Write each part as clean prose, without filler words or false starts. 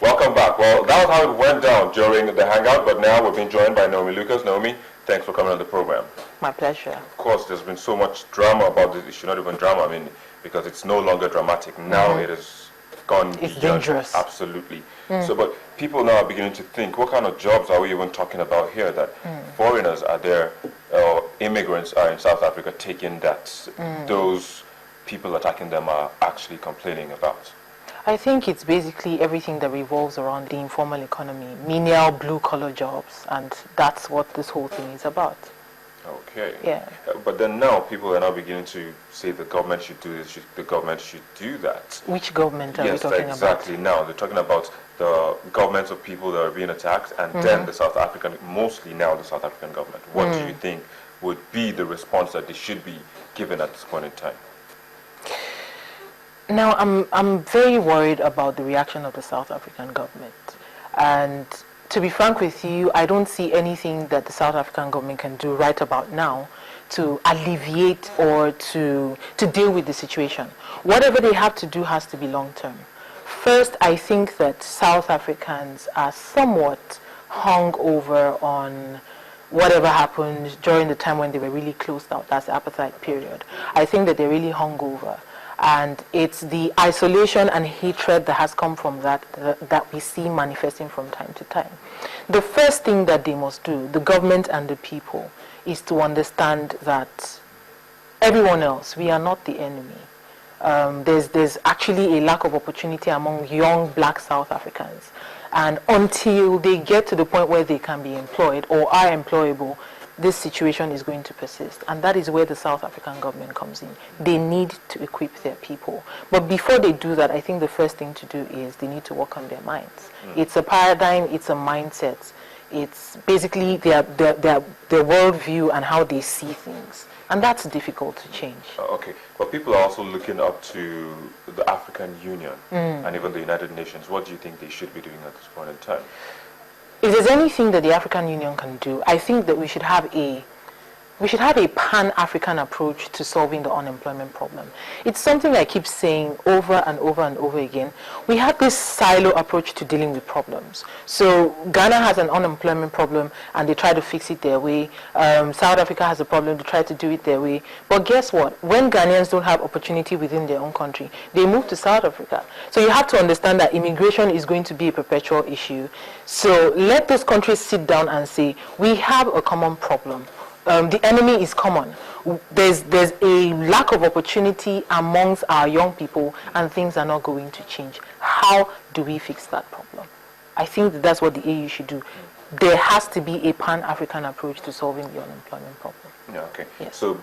Welcome back. Well, that was how it went down during the hangout, but now we're being joined by Naomi Lucas. Naomi, thanks for coming on the program. My pleasure. Of course, there's been so much drama about this issue, not even drama, I mean, because it's no longer dramatic. Now it has gone It's beyond. dangerous. Absolutely. So, but people now are beginning to think, what kind of jobs are we even talking about here? That foreigners are there, immigrants are in South Africa taking that those people attacking them are actually complaining about. I think it's basically everything that revolves around the informal economy, menial blue-collar jobs, and that's what this whole thing is about. Okay. Yeah. But then now people are now beginning to say the government should do this, the government should do that. Which government are we Yes, talking exactly. Now they're talking about the governments of people that are being attacked, and then the South African, mostly now the South African government. What do you think would be the response that they should be given at this point in time? Now, I'm very worried about the reaction of the South African government. And to be frank with you, I don't see anything that the South African government can do right about now to alleviate or to deal with the situation. Whatever they have to do has to be long-term. First, I think that South Africans are somewhat hung over on whatever happened during the time when they were really closed out. That's the apartheid period. I think that they're really hung over. And it's the isolation and hatred that has come from that we see manifesting from time to time. The first thing that they must do, the government and the people, is to understand that everyone else, we are not the enemy. There's actually a lack of opportunity among young black South Africans. And until they get to the point where they can be employed or are employable, this situation is going to persist. And that is where the South African government comes in. They need to equip their people. But before they do that, I think the first thing to do is they need to work on their minds. It's a paradigm, it's a mindset. It's basically their worldview and how they see things. And that's difficult to change. Okay, but people are also looking up to the African Union and even the United Nations. What do you think they should be doing at this point in time? If there's anything that the African Union can do, I think that we should have a pan-African approach to solving the unemployment problem. It's something I keep saying over and over and over again. We have this silo approach to dealing with problems. So Ghana has an unemployment problem and they try to fix it their way. South Africa has a problem, they try to do it their way. But guess what? When Ghanaians don't have opportunity within their own country, they move to South Africa. So you have to understand that immigration is going to be a perpetual issue. So let those countries sit down and say, we have a common problem. The enemy is common. There's a lack of opportunity amongst our young people and things are not going to change. How do we fix that problem? I think that's what the AU should do. There has to be a pan-African approach to solving the unemployment problem. Yeah, okay. Yes. So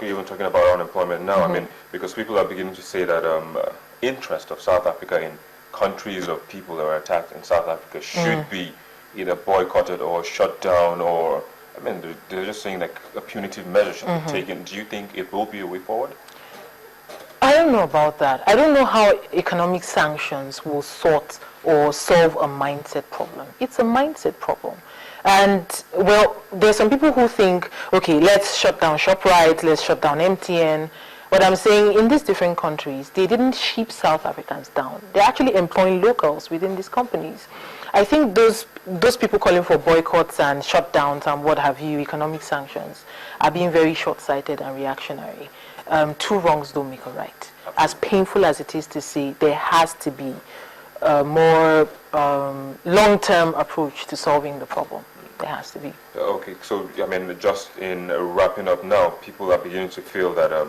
even talking about unemployment now, I mean, because people are beginning to say that interest of South Africa in countries of people that were attacked in South Africa should be either boycotted or shut down or, I mean, they're just saying like a punitive measure should be taken. Do you think it will be a way forward? I don't know about that. I don't know how economic sanctions will sort or solve a mindset problem. It's a mindset problem. And, well, there's some people who think, okay, let's shut down ShopRite, let's shut down MTN. But I'm saying in these different countries, they didn't ship South Africans down. They're actually employing locals within these companies. I think those people calling for boycotts and shutdowns and what have you, economic sanctions, are being very short-sighted and reactionary. Two wrongs don't make a right. As painful as it is to say, there has to be a more long-term approach to solving the problem. There has to be. Okay, so I mean, just in wrapping up now, people are beginning to feel that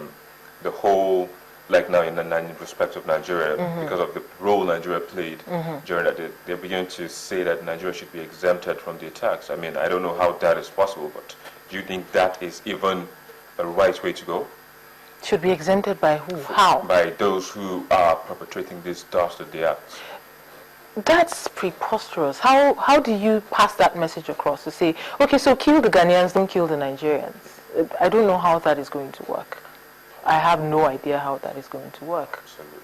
the whole, like now in respect of Nigeria, because of the role Nigeria played during that, they're beginning to say that Nigeria should be exempted from the attacks. I mean, I don't know how that is possible, but do you think that is even a right way to go? Should be exempted by who? How? By those who are perpetrating these dastardly acts. That's preposterous. How do you pass that message across to say, okay, so kill the Ghanaians, don't kill the Nigerians? I don't know how that is going to work. I have no idea how that is going to work. Absolutely.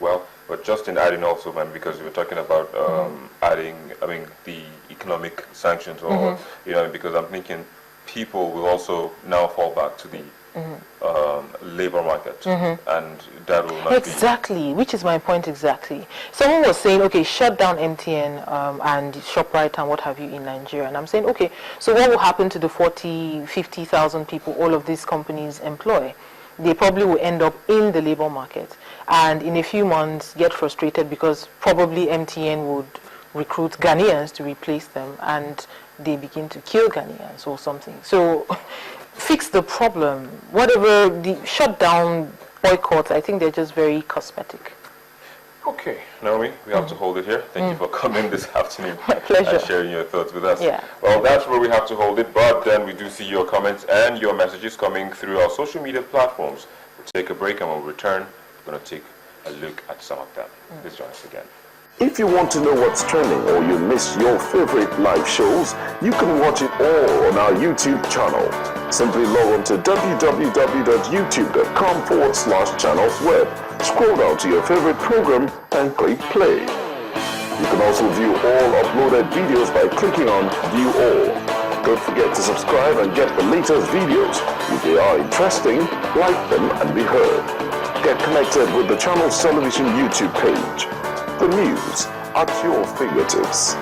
Well, but just in adding also, man, because we were talking about adding, I mean, the economic sanctions, or you know, because I'm thinking people will also now fall back to the labor market, and that will not exactly, which is my point exactly. Someone was saying, okay, shut down MTN and ShopRite and what have you in Nigeria, and I'm saying, okay, so what will happen to the 40, 50,000 people all of these companies employ? They probably will end up in the labor market, and in a few months get frustrated because probably MTN would recruit Ghanaians to replace them, and they begin to kill Ghanaians or something. So fix the problem. Whatever the shutdown boycotts, I think they're just very cosmetic. Okay, Naomi, we have to hold it here. Thank you for coming this afternoon. My pleasure. And sharing your thoughts with us. Yeah. Well, that's where we have to hold it, but then we do see your comments and your messages coming through our social media platforms. We'll take a break, and when we return, we're going to take a look at some of them. Please join us again. If you want to know what's trending or you miss your favorite live shows, you can watch it all on our YouTube channel. Simply log on to www.youtube.com/channelsweb. Scroll down to your favorite program and click play. You can also view all uploaded videos by clicking on View All. Don't forget to subscribe and get the latest videos. If they are interesting, like them and be heard. Get connected with the channel's television YouTube page. The news at your fingertips.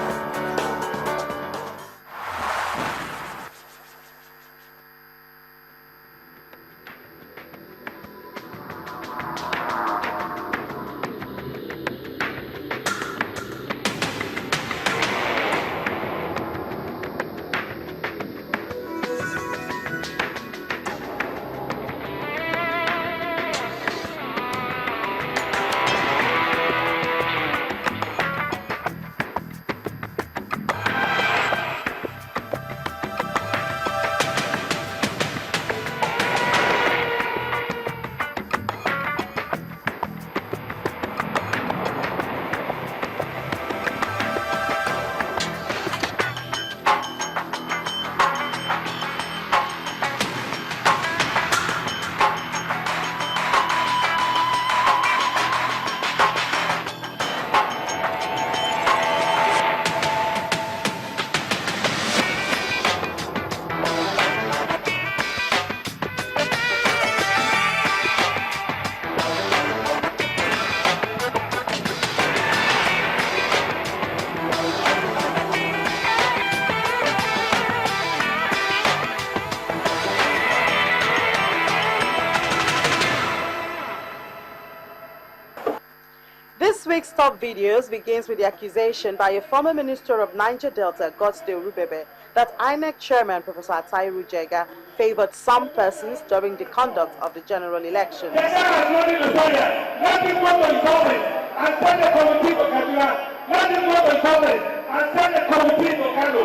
This week's top videos begins with the accusation by a former minister of Niger Delta, Godsdale Rubebe, that INEC chairman Professor Atairu Jega favored some persons during the conduct of the general election. Jega has nothing to say here. Let him go to his office and send a committee to Kaduna. Let him go to his office and send a committee to Kano.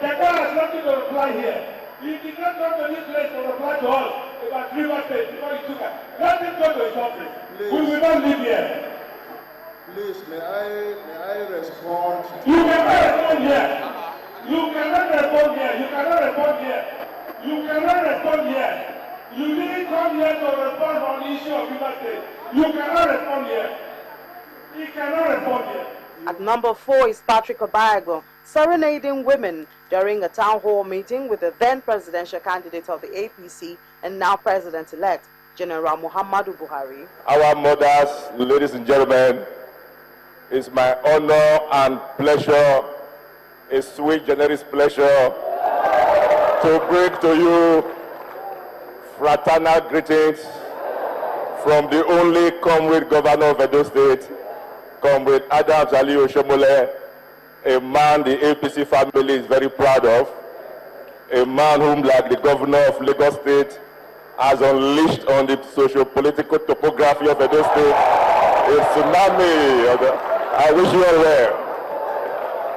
Jega has nothing to reply here. He did not come to this place to reply to us about River State before he took it. Let him go to his office. Please. We will not live here. Please, may I respond? You cannot respond here. You cannot respond here. You cannot respond here. You cannot respond here. You didn't come here to respond on the issue of River State. You cannot respond here. He cannot respond here. At number 4 is Patrick Obayago serenading women during a town hall meeting with the then presidential candidate of the APC and now president-elect, General Muhammadu Buhari. Our mothers, ladies and gentlemen, it's my honor and pleasure, a sweet, generous pleasure, to bring to you fraternal greetings from the only comrade governor of Edo State, Comrade Adams Ali Oshomole, a man the APC family is very proud of, a man whom, like the governor of Lagos State, has unleashed on the socio-political topography of Edo State a tsunami. I wish you all well.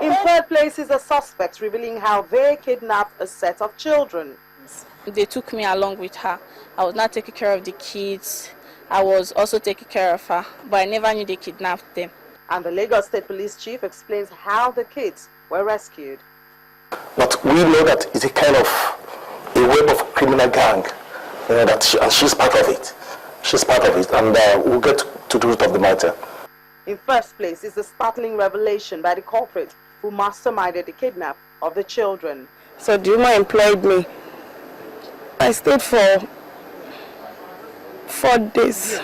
In third place is a suspect revealing how they kidnapped a set of children. They took me along with her. I was not taking care of the kids. I was also taking care of her, but I never knew they kidnapped them. And the Lagos State Police Chief explains how the kids were rescued. But we know that it's a kind of a web of criminal gang, and she's part of it. She's part of it, and we'll get to the root of the matter. In first place is the startling revelation by the culprit who masterminded the kidnap of the children. So the woman employed me. I stayed for 4 days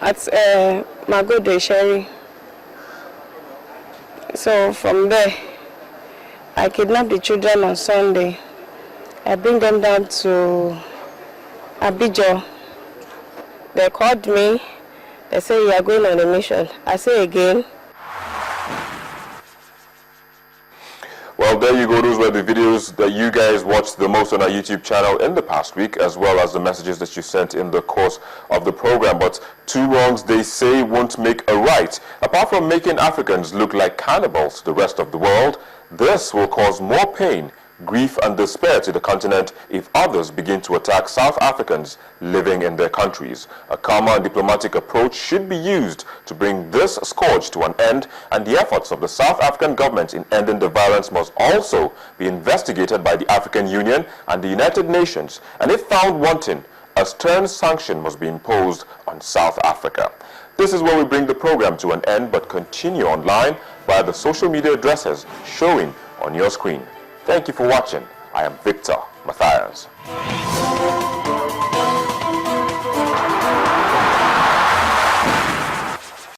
at Magode Sherry. So from there, I kidnapped the children on Sunday. I bring them down to Abidjan. They called me. They say you are going on a mission. I say again. Well, there you go. Those were the videos that you guys watched the most on our YouTube channel in the past week, as well as the messages that you sent in the course of the program. But 2 wrongs, they say, won't make a right. Apart from making Africans look like cannibals to the rest of the world, this will cause more pain, grief and despair to the continent if others begin to attack South Africans living in their countries. A calmer and diplomatic approach should be used to bring this scourge to an end, and the efforts of the South African government in ending the violence must also be investigated by the African Union and the United Nations, and if found wanting, a stern sanction must be imposed on South Africa. This is where we bring the program to an end, but continue online via the social media addresses showing on your screen. Thank you for watching. I am Victor Matthias.